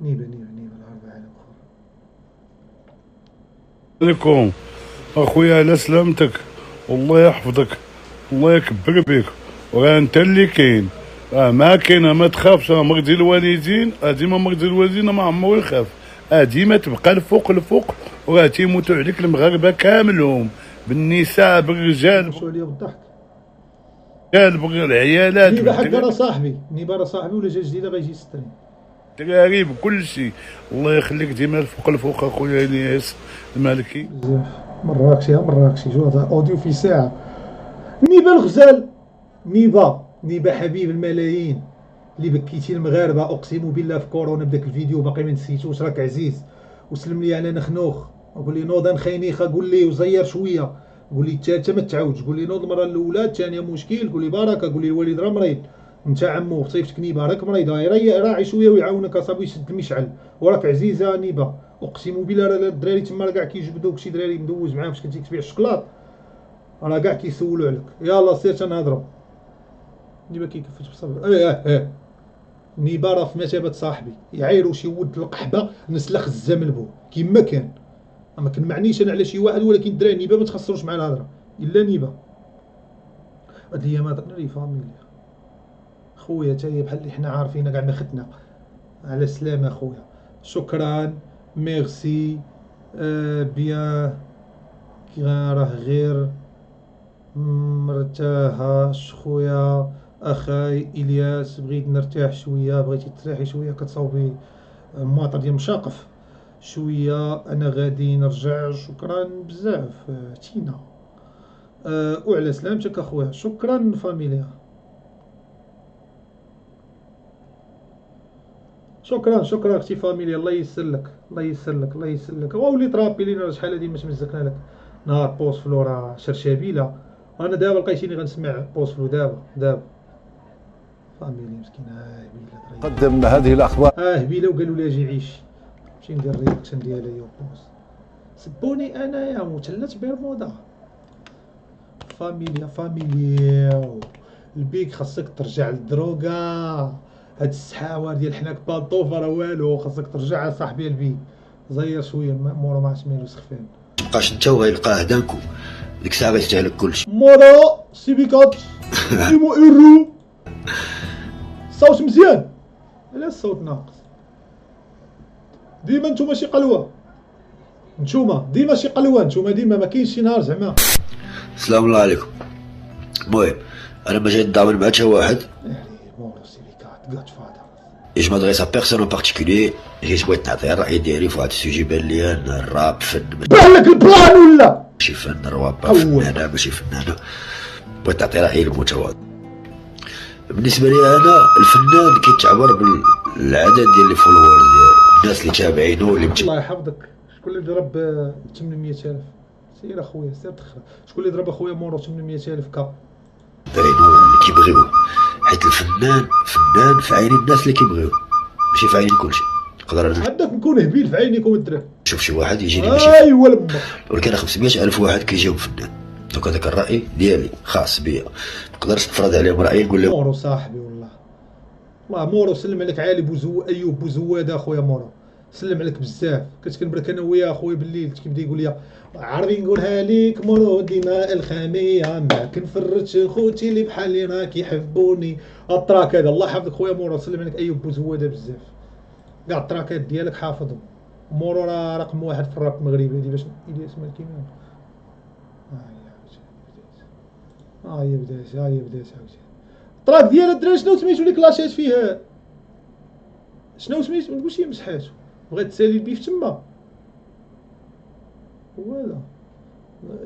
نيبه الأربعة على بخور. عليكم اخويا، على سلامتك، والله يحفظك، الله يكبر بك، وراه انت اللي كاين، ما كاين، ما تخافش، مرضي الوالدين ديما مرضي الوالدين ما عمرو يخاف، ديما تبقى الفوق، وراه تيموتوا عليك المغاربه كاملهم، بالنساء بالرجال مشوا عليا بالضحك. بالعيالات نيبه حق راه صاحبي، ولا جا جديده غيجي يستري بالدراري بكل شيء. الله يخليك ديما الفوق اخويا الياس المالكي. بزاف. مراكشي شو هذا اوديو في ساعه. نيبه الغزال، نيبه حبيب الملايين اللي بكيتي المغاربه، اقسم بالله في كورونا بداك الفيديو باقي ما نسيتوش، راك عزيز. وسلم لي على نخنوخ، قول لي نوض نخينيخه، قول لي وزير شويه، قول لي الثالثه ما تعاودش، قول لي نوض المره الاولى، الثانيه مشكل، قول لي بركه، قول لي الوالد راه مريض، انت عمو صيفطك نيبه راك مريضه، راعي شويه ويعاونك اصاحبي يشد المشعل، وراك عزيزه نيبه. اقسم بالله راه الدراري تما راه كاع كيجبدوك، شي دراري مدوز معاهم فاش كنتي كتبيع الشكلاط راه كاع كيسولوا عليك. يلاه سير تنهضروا. نيبه كيكفت بصبر. نيبه راه في مثابه صاحبي، يعايروا شي ود القحبه نسله خزام البو كيما كان. ما كنمعنيش انا على شي واحد، ولكن الدراري نيبه ما تخسروش مع الهضره الا نيبه. هاد الايام هضرنا لي فاميليا خويا، تاهي بحال اللي حنا عارفين كاع ما ختنا. على السلامه خويا، شكرا، ميرسي، بيان، كي راه غير مرتاحه خويا. اخاي الياس، بغيت نرتاح شويه، بغيتي تريحي شويه كتصاوبي مواطر ديال مشاقف شويه، انا غادي نرجع. شكرا بزاف تينا. وعلى سلامتك اخويا، شكرا فاميليا، شكرا اختي فاميليا، الله يسر لك، الله يسر لك. ولي ترابي لينا شحال هادي ما تمزقنا لك نهار بوس فلو راه شرشابيله. انا دابا لقيتيني غنسمع بوس فلو دابا فاميليا مسكينه هبيله قدم هذه الاخبار هبيله، وقالوا لي اجي عيش، نمشي ندير الرياكشن ديالها يا بوس. سبوني انايا مثلث برمودا. فاميليا البيك خاصك ترجع للدروغا. هاد السحاوه ديال حناك بالطوفه راه والو، خاصك ترجع صاحبي البيك، زير شويه مورو ما عرفتش مالو سخفان. مابقاش انت وغيلقاه هداكو، ديك الساعه غيستهلك كلشي. مورو سيبيكات ايمو ايرو. الصوت مزيان، علاش الصوت ناقص؟ ديما نتوما شي قلوه، ديما شي قلوه، ديما ما كاينش شي نهار زعما. السلام الله عليكم. المهم انا ما جاي نضامن مع حتى واحد، مورو سيبيكات جاد فادر. جو مادريس ا بيرسون ان بارتيكولي، جيت بغيت نعطي الراي ديالي في واحد السوجي بان لي ان الراب فن، بان لك البلان ولا ماشي فن، روابا فنانه ماشي فنانه، بغيت نعطي رايي المتواضع. بالنسبه لي انا الفنان كيتعبر بالعدد ديال لي فولورز ديالو، الناس اللي تابعينو اللي الله يحفظك. شكون اللي ضرب 800,000؟ سير اخويا سير تخرج. شكون اللي ضرب اخويا مورو 800,000 كا؟ باينو اللي كيبغيوه، حيت الفنان فنان في عين الناس اللي كيبغيوه، ماشي في عين كلشي. نقدر عندك نكون هبيل في عينيكم الدراري، نشوف شي واحد يجيني ماشي ايوا لما، ولكن 500,000 واحد كيجيهم فنان. دونك هذاك الراي ديالي خاص بيا، نقدرش نفرض عليهم رايي نقول لهم. مورو صاحبي والله مورو سلم عليك عالي ايوب بوزواد اخويا مورو، سلم عليك بزاف. كنت كنبرك انا وياه اخويا بالليل، كيبدا يقول لي عربي نقولها ليك مورو ديما الخاميه، ما كنفرتش خوتي اللي بحالي راه كيحبوني. التراك هذا الله يحفظك خويا مورو، سلم عليك ايوب بوزواد بزاف، كاع التراكات ديالك حافظهم. مورو راه رقم واحد في الراب المغربي هادي باش الياس مالكيمان. هي بدات عاوتاني التراك ديال الدراري. شنو سميتو اللي كلاشات فيه؟ شنو سميتو؟ ما تقولش مسحاتو، بغات تسالي البيف تما. ولا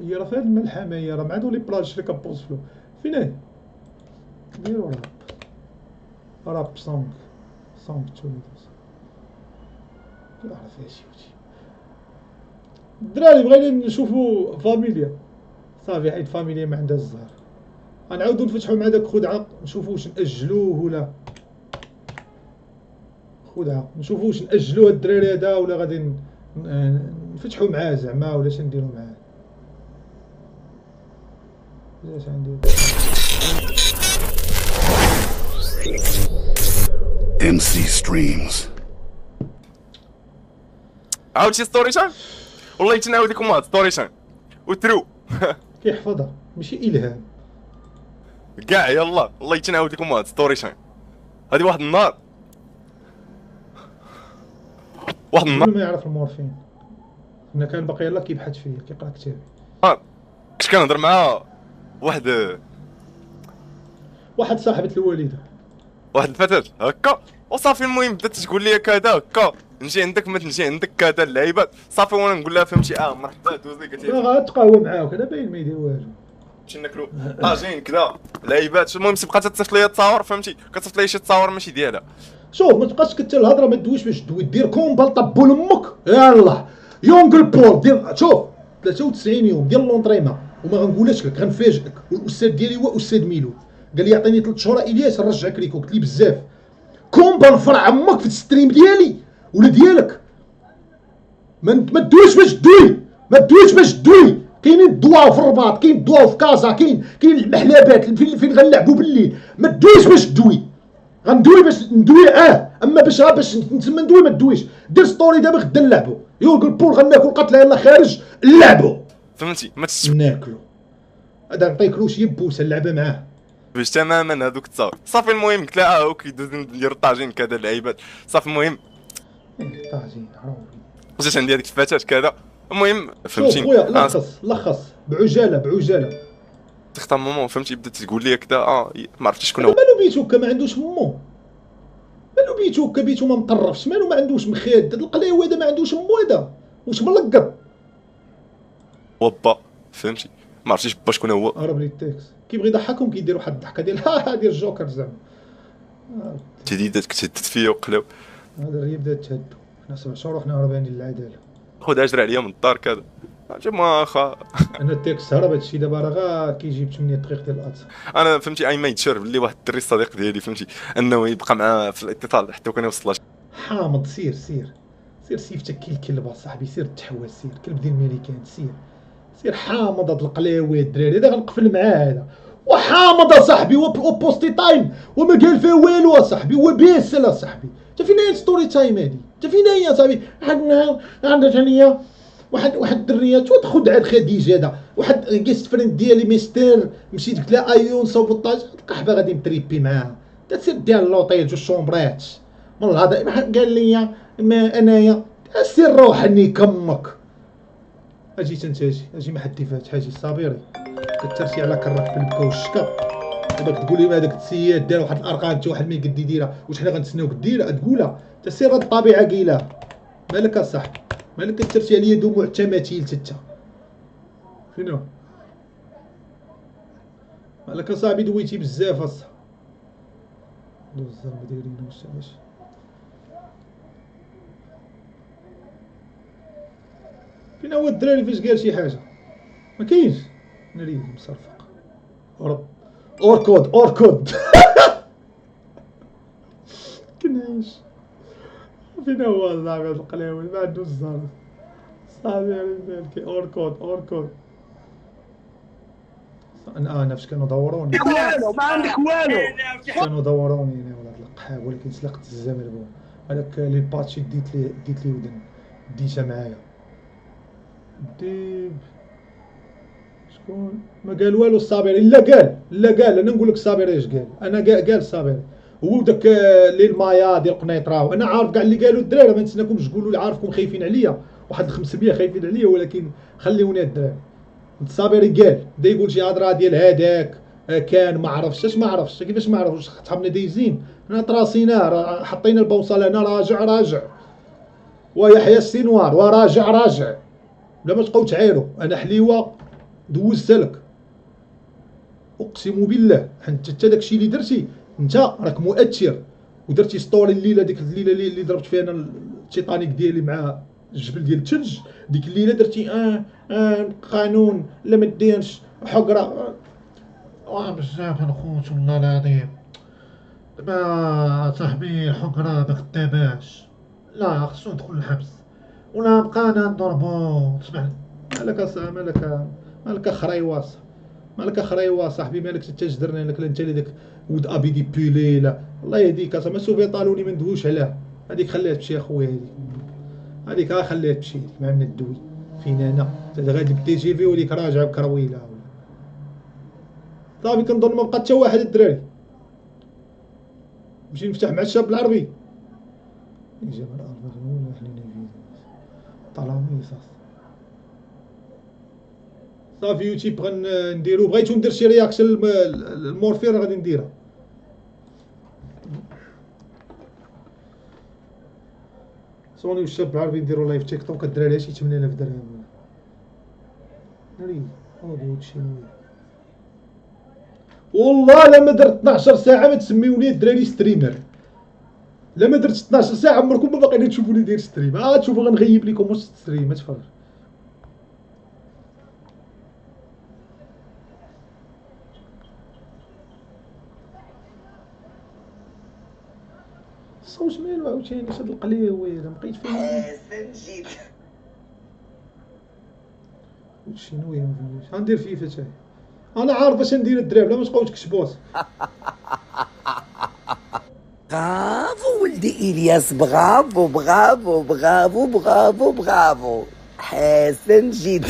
هي راه في هاد الملحمه، هي راه مع هادو لي بلاج اللي كابوز فلو فين ديرو راب سونغ توليدوس كيعرف فيها شي وشي. الدراري بغينا نشوفو فاميليا صافي، حيت فاميليا ما عندها الزهر. غنعاودو نفتحو مع داك خدعه، نشوفو واش ناجلوه ولا خدعه، نشوفو واش ناجلوه هاد الدراري هذا ولا غادي نفتحو معاه زعما، ولا اش نديرو معاه. اش غندير؟ MC Streams. عاود شي ستوري تايم والله تنعاود لكم واحد ستوري تايم وترو كيحفظها ماشي الهام. كاع يلا والله تنعاود لكم واحد ستوري تايم. هادي واحد النهار كل ما يعرف المورفين. انا كان باقي يلاه كيبحث فيا كيقرا كتابي. كنت كنهضر مع واحد صاحبة الوالده واحد الفتاة هكا وصافي. المهم بدات تقول لي كذا هكا نجي عندك ما نجي عندك كذا اللعيبات صافي. وانا نقول لها فهمتي مرحبا دوزي قالت لي غتقهوى معاه وكذا باين ما يدير والو. نمشي ناكلو جايين كذا لعيبات. المهم تبقى تصيفط لي تصاور فهمتي كتصيفط لي شي تصاور ماشي ديالها. شوف ما تبقاش كتر الهضره ما تدويش باش تدوي دير كومبا لطبو لامك. يلاه يونغل بول دير شوف 93 يوم ديال لونطريما وما غنقولهاش لك غنفاجئك. والاستاذ ديالي هو استاذ ميلود قال لي عطيني 3 شهور الياس نرجعك ليك. قلت لي بزاف كومبا نفرع عمك في الستريم ديالي ولا ديالك. ما تدويش باش تدوي ما تدويش باش تدوي. كاينين الدواو في الرباط كاين الدواو في كازا كاين المحلابات فين غنلعبوا بالليل. ما تدويش باش تدوي. غندوي باش ندوي اما باش نتسمى ندوي ما تدويش. دير ستوري دابا غدا نلعبوا يورغل بول غناكل قتله يلا خارج نلعبوا فهمتي ما ناكلو هذا نعطيكلو شي بوسه نلعبها معاه باش تماما هذوك التصاور صافي. المهم قلت لها هو كيدوز ندير الطاجين كذا اللعيبات صافي. المهم طاجين عرفي جات عندي هذيك الفتاة كذا. المهم فهمتي خويا لخص بعجاله تختار ماما فهمتي بدات تقول لي كذا ما عرفتش شكون هو. مالو بيتو ما عندوش مو مالو بيتو ما مطرفش مالو ما عندوش مخاد. هاد القلاوي هذا ما عندوش مو هذا واش ملقط وبا فهمتي ما عرفتيش با شكون هو. هرب لي التاكس كيبغي يضحكهم كيدير واحد الضحكه ديال ها ديال الجوكر زعما. تهديدات كتهدد فيا وقلاو. هذا الريب بدات تهدو. حنا 7 شهور وحنا هربانين للعداله. خذ اجر عليا من الدار كذا جا ما اخا. انا التاكس هرب هادشي دابا راه غا كيجيب 8 دقائق ديال القطر. انا فهمتي اي ميد شور باللي واحد الدري صديق ديالي فهمتي انه يبقى معاه في الاتصال حتى كان يوصل. حامض سير سيفتك كي الكلب صاحبي. سير تحوس سير كلب ديال الميريكان سير حامض هاد القلاوي الدراري هذا غنقفل معاه هذا. وحامض اصاحبي وبوستي تايم وما قال فيه والو اصاحبي وبيسل اصاحبي. انت فين هي الستوري تايم هادي؟ انت فين هي اصاحبي؟ واحد النهار عندها ثانيه واحد الدريه تاخذ عاد خديجه هذا واحد جيست فريند ديالي ميستر مشيت قلت لها ايون صوبطاج القحبه غادي نتريبي معاها تسير ديال لوطيل جوج شومبرات من الهضا قال لي ما انايا سير روحني كمك. اجي تنتاجي اجي ما حد فاتح اجي صابيري كترسي على كرك بالبكا والشكا. دابا تقول لي هذاك السياد دار واحد الارقام حتى واحد ما يقد يديرها واش حنا غنتسناوك ديرها تقولها تسير هاد الطبيعه قايلها. مالك اصاحبي مالك كترسي عليا دموع التماثيل تتا فينو مالك اصاحبي دويتي بزاف اصاحبي. دوز الزربه دايرين واش علاش فين هو الدراري فاش قال شي حاجه ما كاينش. نريد مصرفق ورب اوركود كناش فين هو صاحبي هاد القلاوي ما عندوش الزهر صاحبي على بالك اوركود انا فاش كانوا دوروني ما عندك والو كانوا دوروني انا ولاد القحاب ولكن سلقت الزمر بو هذاك لي باتشي ديت لي ودن ديتها معايا ديب شكون ما قال والو الصابر لا قال انا نقول لك الصابر ايش قال. انا قال الصابر هو داك لي المايا ديال قنيطره. انا عارف كاع اللي قالوا الدراري ما نتسناكمش تقولوا لي عارفكم خايفين عليا واحد 500 خايفين عليا ولكن خليوني الدراري. الصابري قال بدا يقول شي هضره ديال هذاك كان ما عرفش اش ما عرفش كيفاش ما عرفش صحابنا دايزين حنا طراسيناه راه حطينا البوصله هنا راجع ويحيى السينوار وراجع بلا ما تبقاو تعايروا. انا حليوه دوزت لك اقسم بالله حتى داكشي اللي درتي انت راك مؤثر ودرتي ستوري الليله ديك الليله اللي ضربت فيها انا التيتانيك ديالي مع الجبل ديال الثلج ديك الليله درتي قانون لا ما ديرش حقره بزاف الخوت والله العظيم. دابا صاحبي الحقره ما خداماش لا خصو يدخل الحبس ولا بقانا نضربو تسمع. مالك خريوه صاحبي مالك تجدرنا لك لا انت اللي داك ود ابي دي بيلي لا الله يهديك ما سوفي طالوني ما ندويوش عليها هذيك خليها تمشي اخويا هذيك خليها تمشي مع من الدوي فينا انا غادي بالدي جي في وليك راجع بكرويله صافي. كنظن ما بقى حتى واحد الدراري. نمشي نفتح مع الشاب العربي جاب الارض حنينا طالامي صافي. يوتيوب غنديرو، بغيتو ندير شي رياكشن المورفين غادي نديرها. سوني والشاب العربي نديرو لايف تيك توك الدراري شي 8000 درهم ناري هادشي. والله لا ما درت 12 ساعه ما تسميوني الدراري ستريمر. لا ما درت 12 ساعه عمركم ما باقيين تشوفوني داير ستريم. تشوفوا غنغيب لكم واش ستريم ما تفرج. الصوت مالو عاوتاني شاد القلاوي بقيت فيه حسن جيت. شنو يا مفيش غندير فيفا تاعي انا عارف اش ندير الدراري بلا ما تبقاو تكتبوت. برافو ولدي الياس، برافو برافو برافو برافو برافو حسن جيت.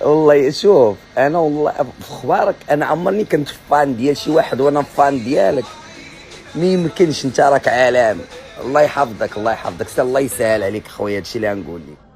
والله شوف انا والله في اخبارك انا عمرني كنت فان ديال شي واحد وانا فان ديالك ما يمكنش. انت راك عالم. الله يحفظك الله يحفظك، الله يسهل عليك خويا. هادشي اللي غنقول لك.